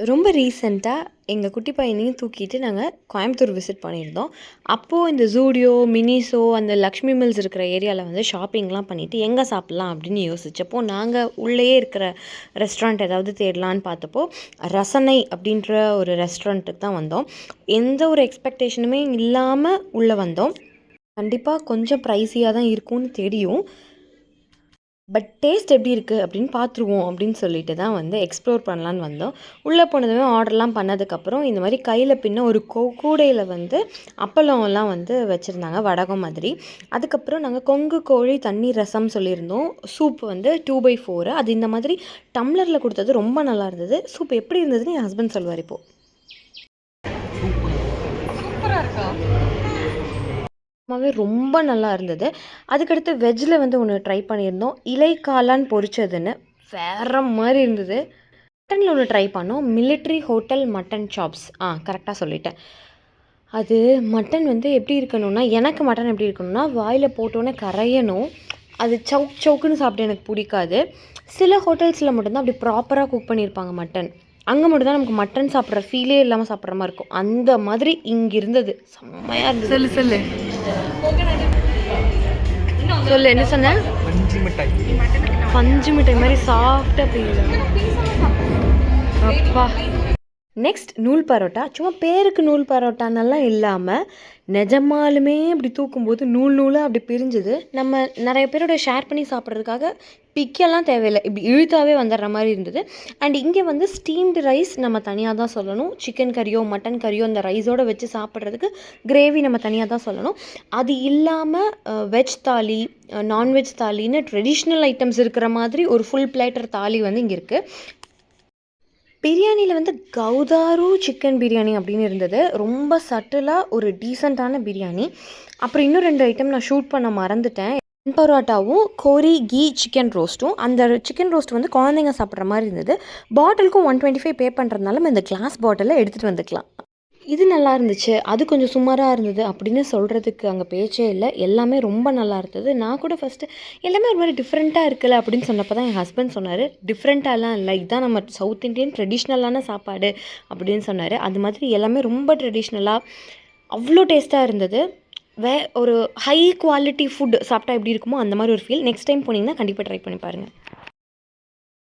ரொம்ப ரீசென்ட்டா எங்க குட்டி பையனையும் தூக்கிட்டு நாங்க கோயம்புத்தூர் விசிட் பண்ணியிருந்தோம். அப்போ இந்த Zudio, Miniso அந்த லக்ஷ்மி மில்ஸ் இருக்கிற ஏரியால வந்து ஷாப்பிங்லாம் பண்ணிட்டு, எங்க சாப்பிடலாம் அப்படின்னு யோசிச்சப்போ, நாங்க உள்ளேயே இருக்கிற ரெஸ்டாரண்ட் ஏதாவது தேடலான்னு பார்த்தப்போ, ரசனை அப்படின்ற ஒரு ரெஸ்டாரண்ட்டுக்கு தான் வந்தோம். எந்த ஒரு எக்ஸ்பெக்டேஷனுமே இல்லாம உள்ள வந்தோம். கண்டிப்பா கொஞ்சம் ப்ரைஸியா தான் இருக்கும்னு தெரியும். பட் டேஸ்ட் எப்படி இருக்குது அப்படின்னு பார்த்துருவோம் அப்படின்னு சொல்லிட்டு தான் வந்து எக்ஸ்ப்ளோர் பண்ணலான்னு வந்தோம். உள்ளே போனதுமே ஆர்டர்லாம் பண்ணதுக்கப்புறம் இந்த மாதிரி கையில் பின்ன ஒரு கூடையில் வந்து அப்பளம்லாம் வந்து வச்சுருந்தாங்க வடகம் மாதிரி. அதுக்கப்புறம் நாங்கள் கொங்கு கோழி தண்ணீர் ரசம் சொல்லியிருந்தோம். சூப் வந்து 2/4 அது இந்த மாதிரி டம்ளரில் கொடுத்தது ரொம்ப நல்லா இருந்தது. சூப் எப்படி இருந்ததுன்னு என் ஹஸ்பண்ட் சொல்லுவார் இப்போது. சூப்பரா இருக்கா? ரொம்ப நல்லா இருந்தது. அதுக்கடுத்து வெஜ்ஜில் வந்து ஒன்று ட்ரை பண்ணியிருந்தோம். இலை காளான் பொரிச்சதுன்னு வேற மாதிரி இருந்தது. மட்டனில் ஒன்று ட்ரை பண்ணோம். Military hotel mutton chops. கரெக்டாக சொல்லிட்டேன். அது மட்டன் வந்து எப்படி இருக்கணும்னா, எனக்கு மட்டன் எப்படி இருக்கணும்னா, வாயில் போட்டோன்னே கரையணும். அது சவுக் சவுக்குன்னு சாப்பிட எனக்கு பிடிக்காது. சில ஹோட்டல்ஸில் மட்டும்தான் அப்படி ப்ராப்பராக குக் பண்ணியிருப்பாங்க மட்டன். அங்கே மட்டும்தான் நமக்கு மட்டன் சாப்பிட்ற ஃபீலே இல்லாமல் சாப்பிட்ற மாதிரி இருக்கும். அந்த மாதிரி இங்கே இருந்தது. செம்மையாக இருந்தது. சொல்லு சொல்லு சொல்லு என்ன சொன்ன? பஞ்சு மிட்டாய். பஞ்சு மிட்டாய் மாதிரி சாஃப்டாக அப்படி அப்பா. நெக்ஸ்ட் நூல் பரோட்டா. சும்மா பேருக்கு நூல் பரோட்டானெல்லாம் இல்லாமல் நிஜமாலுமே அப்படி தூக்கும்போது நூல் நூலாக அப்படி பிரிஞ்சுது. நம்ம நிறைய பேரோட ஷேர் பண்ணி சாப்பிட்றதுக்காக பிக்கெல்லாம் தேவையில்லை, இப்படி இழுத்தாவே வந்துடுற மாதிரி இருந்தது. அண்ட் இங்கே வந்து ஸ்டீம்டு ரைஸ் நம்ம தனியாக தான் சொல்லணும். சிக்கன் கறியோ மட்டன் கறியோ அந்த ரைஸோடு வச்சு சாப்பிட்றதுக்கு கிரேவி நம்ம தனியாக தான் சொல்லணும். அது இல்லாமல் வெஜ் தாலி, நான்வெஜ் தாலின்னு ட்ரெடிஷ்னல் ஐட்டம்ஸ் இருக்கிற மாதிரி ஒரு ஃபுல் பிளேட்டர் தாலி வந்து இங்கே இருக்குது. பிரியாணியில் வந்து கௌதாரு சிக்கன் பிரியாணி அப்படின்னு இருந்தது. ரொம்ப சட்டிலாக ஒரு டீசெண்டான பிரியாணி. அப்புறம் இன்னும் 2 ஐட்டம் நான் ஷூட் பண்ண மறந்துட்டேன். பரோட்டாவும் கோரி கீ சிக்கன் ரோஸ்ட்டும். அந்த சிக்கன் ரோஸ்ட் வந்து குழந்தைங்க சாப்பிட்ற மாதிரி இருந்தது. பாட்டிலுக்கும் 125 பே பண்ணுறதுனால நம்ம இந்த கிளாஸ் பாட்டிலை எடுத்துகிட்டு வந்துக்கலாம். இது நல்லா இருந்துச்சு, அது கொஞ்சம் சுமாராக இருந்தது அப்படின்னு சொல்கிறதுக்கு அங்கே பேச்சே இல்லை. எல்லாமே ரொம்ப நல்லா இருந்தது. நான் கூட ஃபஸ்ட்டு எல்லாமே ஒரு மாதிரி டிஃப்ரெண்ட்டாக இருக்குல்ல அப்படின்னு சொன்னப்போ தான் என் ஹஸ்பண்ட் சொன்னார், டிஃப்ரெண்ட்டாலாம் இல்லை, இதுதான் நம்ம சவுத் இண்டியன் ட்ரெடிஷ்னலான சாப்பாடு அப்படின்னு சொன்னார். அது மாதிரி எல்லாமே ரொம்ப ட்ரெடிஷ்னலாக அவ்வளோ டேஸ்ட்டாக இருந்தது. ஒரு ஹை குவாலிட்டி ஃபுட் சாப்பிட்டா எப்படி இருக்குமோ அந்த மாதிரி ஒரு ஃபீல். நெக்ஸ்ட் டைம் போனீங்கன்னா கண்டிப்பாக ட்ரை பண்ணி பாருங்கள்.